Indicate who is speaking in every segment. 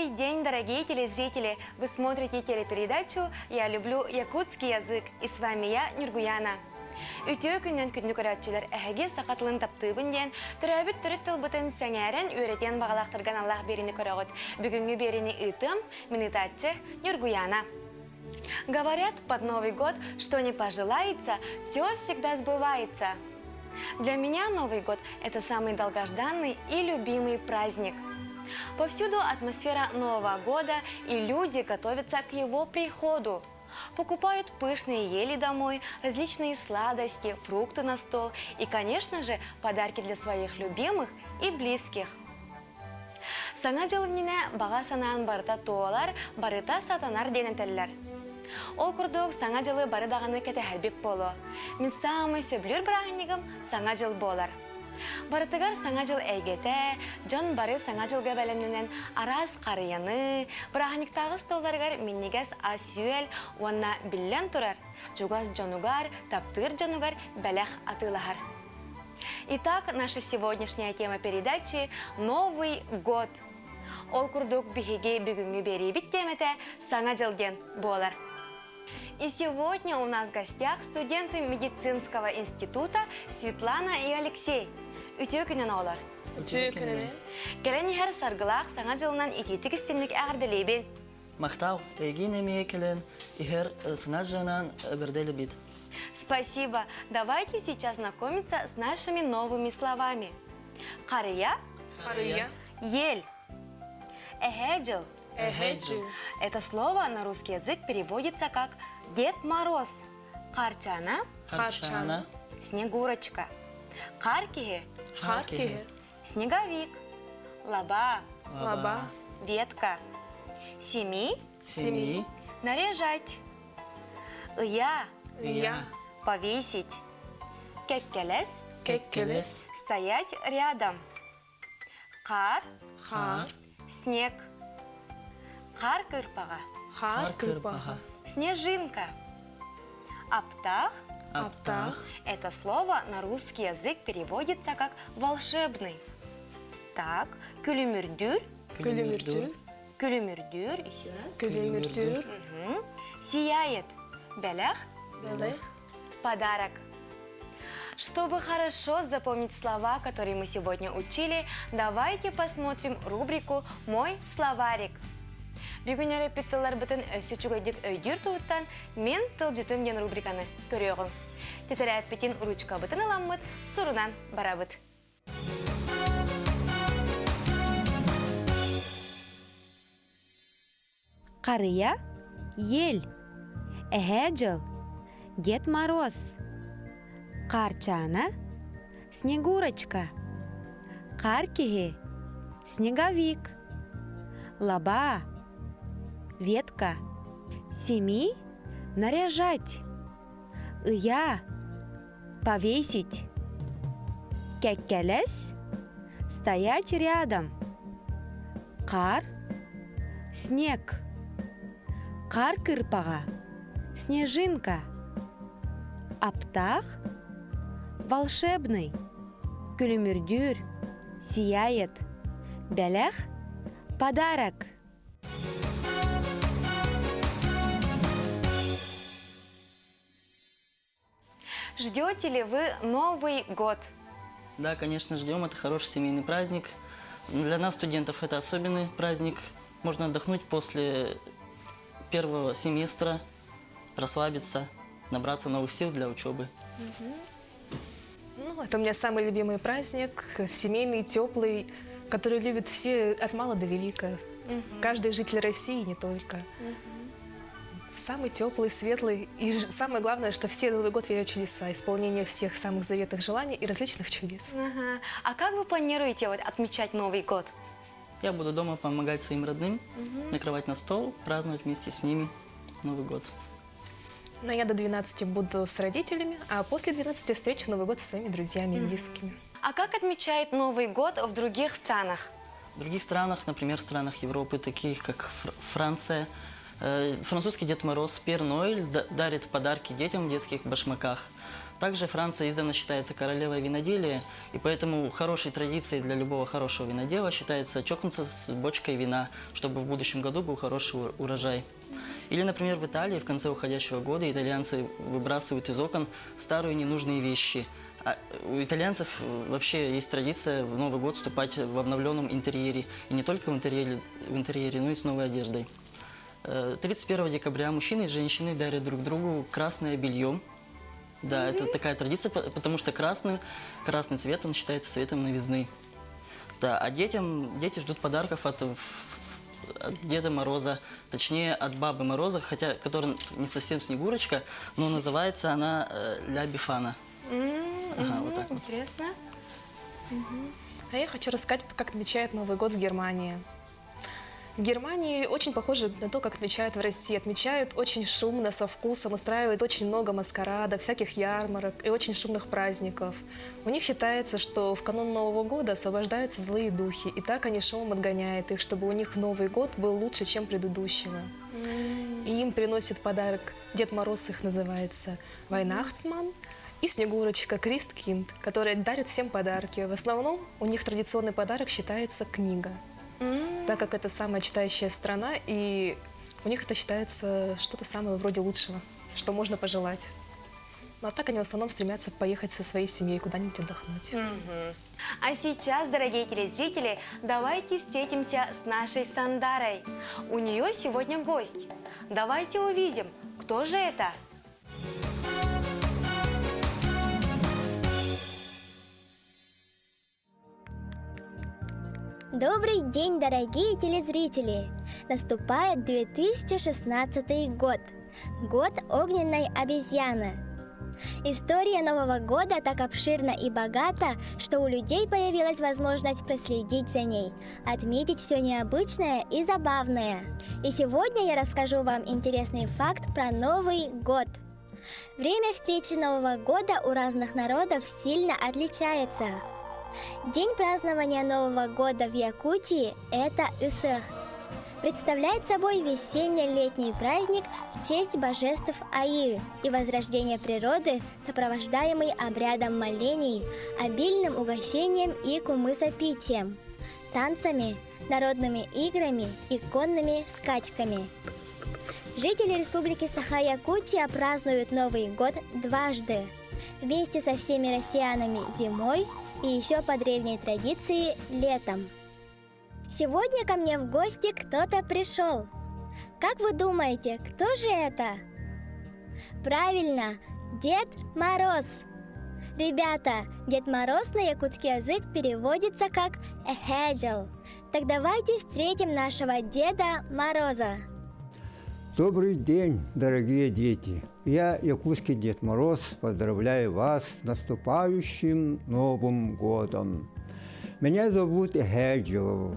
Speaker 1: Добрый день, дорогие телезрители! Вы смотрите телепередачу «Я люблю якутский язык» и с вами я, Нюргуяна. Үтіе күннен күнні көрәтшілер әхеге сақатлығын таптыбын ден, түрәбіт түріт тылбытын сәңәрен үйретен бағалақтырған Аллах беріні көрәғыт. Бүгінгі беріні үтім, минутатчы Нюргуяна. Говорят под Новый год, что не пожелается, все всегда сбывается. Для меня Новый год – это самый долгожданный и любимый праздник. Повсюду атмосфера Нового года, и люди готовятся к его приходу. Покупают пышные ели домой, различные сладости, фрукты на стол и, конечно же, подарки для своих любимых и близких. Саңа жылынне баға санаан барыта тоолар, барыта сатанар денетеллер. Ол күрдік саңа жылы барыдағаны кәті әлбеп болу. Мен самый сөблүр бірағынығым саңа жыл болар. Барытыгар саңа жыл әйгеті, жон бары саңа жылға бәлемненен арас қарияны, бірағынықтағы столларғар меннегес асюел, онна биллен тұрар, жугас жонугар, таптыр жонугар бәләх атылахар. Итак, наша сегодняшняя тема передачи – Новый год. Ол күрдік бігеге бүгінгі бері биттемете саңа жылден болар. И сегодня у нас в гостях студенты медицинского института Светлана и Алексей. Үтіе күнен олар.
Speaker 2: Үтіе күнен.
Speaker 1: Келен ехер саргылақ саңа жылынан итетік істемлік әғірделейбен.
Speaker 2: Мақтау, егин емее келен, ехер саңа жылынан бірделі бит.
Speaker 1: Спасибо. Давайте сейчас знакомиться с нашими новыми словами. Қария.
Speaker 3: Қария.
Speaker 1: Ель. Эхеджил.
Speaker 3: Эхеджил.
Speaker 1: Это слово на русский язык переводится как Дед Мороз. Қарчана.
Speaker 3: Харчана.
Speaker 1: Снегурочка. Харкиге.
Speaker 3: Харкиге.
Speaker 1: Снеговик. Лаба.
Speaker 3: Лаба.
Speaker 1: Ветка. Семи.
Speaker 3: Семи.
Speaker 1: Наряжать. Ия.
Speaker 3: Ия.
Speaker 1: Повесить. Кеккелес.
Speaker 3: Кеккелес.
Speaker 1: Стоять рядом. Қар.
Speaker 3: Хар.
Speaker 1: Снег. Қар кырпаға.
Speaker 3: Хар кырпаға.
Speaker 1: Снежинка. Аптах.
Speaker 3: Аптах.
Speaker 1: Это слово на русский язык переводится как волшебный. Так, күлімүрдүр.
Speaker 3: Күлімүрдүр.
Speaker 1: Күлімүрдүр. Еще раз.
Speaker 3: Күлімүрдүр.
Speaker 1: Сияет. Бәләх.
Speaker 3: Бәләх.
Speaker 1: Подарок. Чтобы хорошо запомнить слова, которые мы сегодня учили, давайте посмотрим рубрику «Мой словарик». Бүгін репетиторлар бүтін өсті чүгөйдік өйдір туыттан мен тылжытым ден рубриканы көріғым. Тетері әппетін ручка бүтін аламмыд, сұрынан барабыд. Қария, ел, эхеджил, Дед Мороз, Қарчана, Снегурочка, Харкиге, Снеговик, Лаба, Ветка, Семи, наряжать, Ия, повесить, Кеккелес, стоять рядом, Қар, снег, Қар кырпаға, снежинка, Аптах, волшебный, күлімүрдүр, сияет, бәләх, подарок. Ждете ли вы Новый год?
Speaker 2: Да, конечно, ждем. Это хороший семейный праздник. Для нас, студентов, это особенный праздник. Можно отдохнуть после первого семестра, расслабиться, набраться новых сил для учебы.
Speaker 3: Ну, это у меня самый любимый праздник, семейный, теплый, который любят все от мала до велика. Каждый житель России, не только. Самый теплый, светлый. И самое главное, что все Новый год верят в чудеса, исполнение всех самых заветных желаний и различных чудес.
Speaker 1: А как вы планируете отмечать Новый год?
Speaker 2: Я буду дома помогать своим родным, накрывать на стол, праздновать вместе с ними Новый год.
Speaker 3: Но я до 12 буду с родителями, а после 12 встречу Новый год со своими друзьями и близкими.
Speaker 1: А как отмечают Новый год в других странах?
Speaker 2: В других странах, например, в странах Европы, таких как Франция, Французский Дед Мороз Пьер Ноэль дарит подарки детям в детских башмаках. Также Франция издавна считается королевой виноделия, и поэтому хорошей традицией для любого хорошего винодела считается чокнуться с бочкой вина, чтобы в будущем году был хороший урожай. Или, например, в Италии в конце уходящего года итальянцы выбрасывают из окон старые ненужные вещи. А у итальянцев вообще есть традиция в Новый год вступать в обновленном интерьере. И не только в интерьере, но и с новой одеждой. 31 декабря мужчины и женщины дарят друг другу красное белье. Да, это такая традиция, потому что красный цвет, он считается цветом новизны. Да, а дети ждут подарков от Деда Мороза, точнее от Бабы Мороза, хотя которая не совсем Снегурочка, но называется она Ля Бифана. Ага, вот так вот.
Speaker 1: Интересно.
Speaker 3: А я хочу рассказать, как отмечают Новый год в Германии. В Германии очень похоже на то, как отмечают в России. Отмечают очень шумно, со вкусом, устраивают очень много маскарадов, всяких ярмарок и очень шумных праздников. У них считается, что в канун Нового года освобождаются злые духи, и так они шумом отгоняют их, чтобы у них Новый год был лучше, чем предыдущего. И им приносит подарок, Дед Мороз их называется, Weihnachtsmann, и Снегурочка, Christkind, которые дарят всем подарки. В основном у них традиционный подарок считается книга. Так как это самая читающая страна, и у них это считается что-то самое вроде лучшего, что можно пожелать. Ну а так они в основном стремятся поехать со своей семьей куда-нибудь отдохнуть.
Speaker 1: А сейчас, дорогие телезрители, давайте встретимся с нашей Сандарой. У нее сегодня гость. Давайте увидим, кто же это?
Speaker 4: Добрый день, дорогие телезрители! Наступает 2016 год. Год огненной обезьяны. История Нового года так обширна и богата, что у людей появилась возможность проследить за ней, отметить все необычное и забавное. И сегодня я расскажу вам интересный факт про Новый год. Время встречи Нового года у разных народов сильно отличается. День празднования Нового года в Якутии – это Исэх. Представляет собой весенне-летний праздник в честь божеств Аи и возрождения природы, сопровождаемый обрядом молений, обильным угощением и кумысопитием, танцами, народными играми и конными скачками. Жители Республики Саха-Якутия празднуют Новый год дважды. Вместе со всеми россиянами зимой и еще по древней традиции летом. Сегодня ко мне в гости кто-то пришел. Как вы думаете, кто же это? Правильно, Дед Мороз. Ребята, Дед Мороз на якутский язык переводится как «эхеджел». Так давайте встретим нашего Деда Мороза.
Speaker 5: Добрый день, дорогие дети! Я, якутский Дед Мороз, поздравляю вас с наступающим Новым годом. Меня зовут Эхеджел.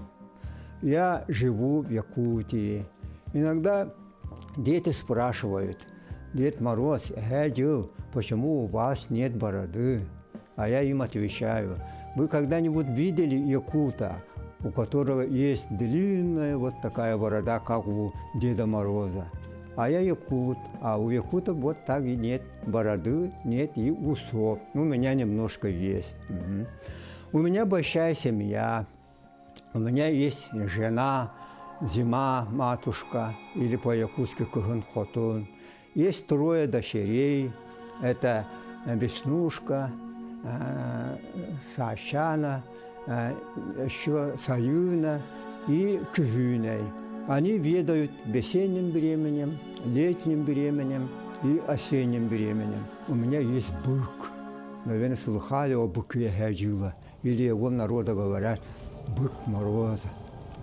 Speaker 5: Я живу в Якутии. Иногда дети спрашивают: Дед Мороз, Эхеджел, почему у вас нет бороды? А я им отвечаю: вы когда-нибудь видели якута, у которого есть длинная вот такая борода, как у Деда Мороза? А я якут, а у якута вот так и нет бороды, нет и усов. Ну, у меня немножко есть. У меня большая семья. У меня есть жена, зима, матушка, или по-якутски Кыгын-Хотун. Есть 3 дочерей. Это Веснушка, Сашана, еще Саюна и Кюгюней. Они ведают весенним временем, летним временем и осенним временем. У меня есть бык. Наверное, слыхали о быке Эхеджела. Или его народа говорят бык Мороза.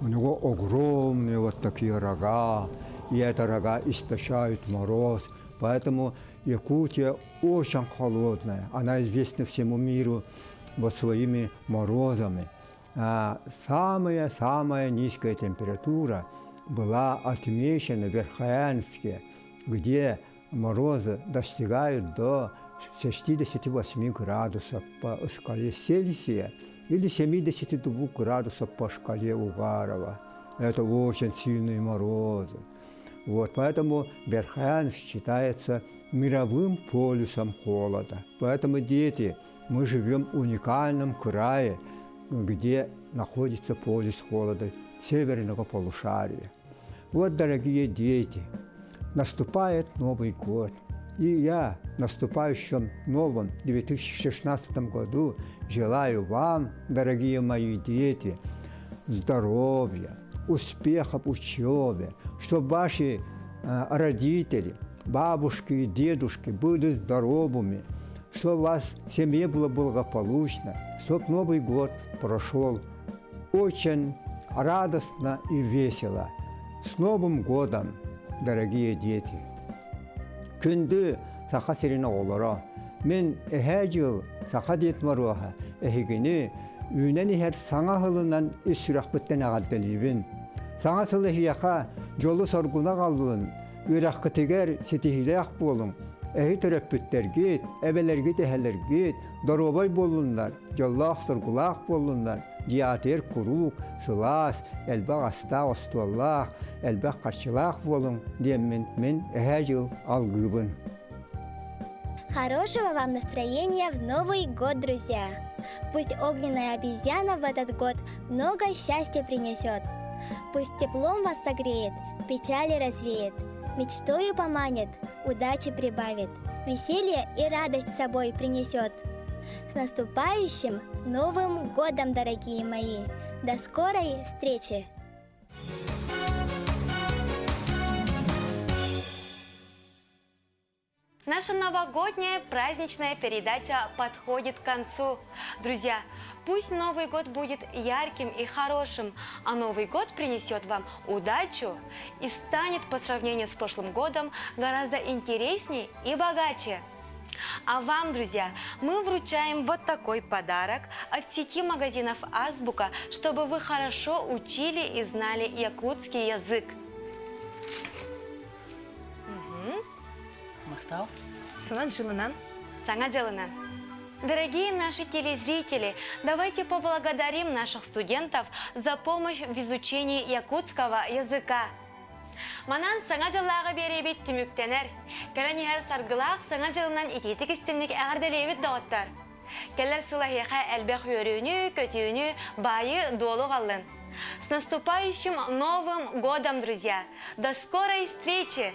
Speaker 5: У него огромные вот такие рога, и эти рога источают мороз. Поэтому Якутия очень холодная. Она известна всему миру вот своими морозами. Самая низкая температура была отмечена в Верхоянске, где морозы достигают до 68 градусов по шкале Цельсия или 72 градусов по шкале Угарова. Это очень сильные морозы. Вот, поэтому Верхоянск считается мировым полюсом холода. Поэтому, дети, мы живем в уникальном крае, где находится полюс холода северного полушария. Вот, дорогие дети, наступает Новый год. И я в наступающем новом 2016 году желаю вам, дорогие мои дети, здоровья, успехов в учебе, чтобы ваши родители, бабушки и дедушки были здоровыми, чтобы у вас в семье было благополучно, чтобы Новый год прошел очень радостно и весело. С Новым годом, дорогие дети! Күнді сақа серіне олара. Мен жыл сақа дет маруаха. Эхегені үйнен ихер саңа хылынан үссүрәк бүттен ағаддан ебін. Саңа сылы хияқа жолы соргуна қалдылын. Үрәқ кітігер сетихиле ақ болың. Эхи төрөп бүттер гет, әбелерге тәхәлер гет, доробай болунlar, жоллақ соргулақ болунlar. Диатер курук, сылас, әлбәқ аста остуаллақ, әлбәқ қашчылақ болың, деммен мен жыл алгыбын.
Speaker 4: Хорошего вам настроения в Новый год, друзья! Пусть огненная обезьяна в этот год много счастья принесет. Пусть теплом вас согреет, печали развеет, мечтою поманит, удачи прибавит, веселье и радость с собой принесет. С наступающим Новым годом, дорогие мои! До скорой встречи!
Speaker 1: Наша новогодняя праздничная передача подходит к концу. Друзья, пусть Новый год будет ярким и хорошим, а Новый год принесет вам удачу и станет по сравнению с прошлым годом гораздо интереснее и богаче. А вам, друзья, мы вручаем вот такой подарок от сети магазинов «Азбука», чтобы вы хорошо учили и знали якутский язык.
Speaker 2: Махтал?
Speaker 3: Санат Жиланан.
Speaker 1: Саңа жылынан. Дорогие наши телезрители, давайте поблагодарим наших студентов за помощь в изучении якутского языка. Манан саңа жыллағы беребет түміктенер. Кәләнігер саргылақ саңа жылынан итетік істенік әғарделебет доғыттар. Кәләр сылахиға әлбәқ өріні, көтіні, байы долу қалын. С наступающим Новым годом, друзья! До скорой встречи!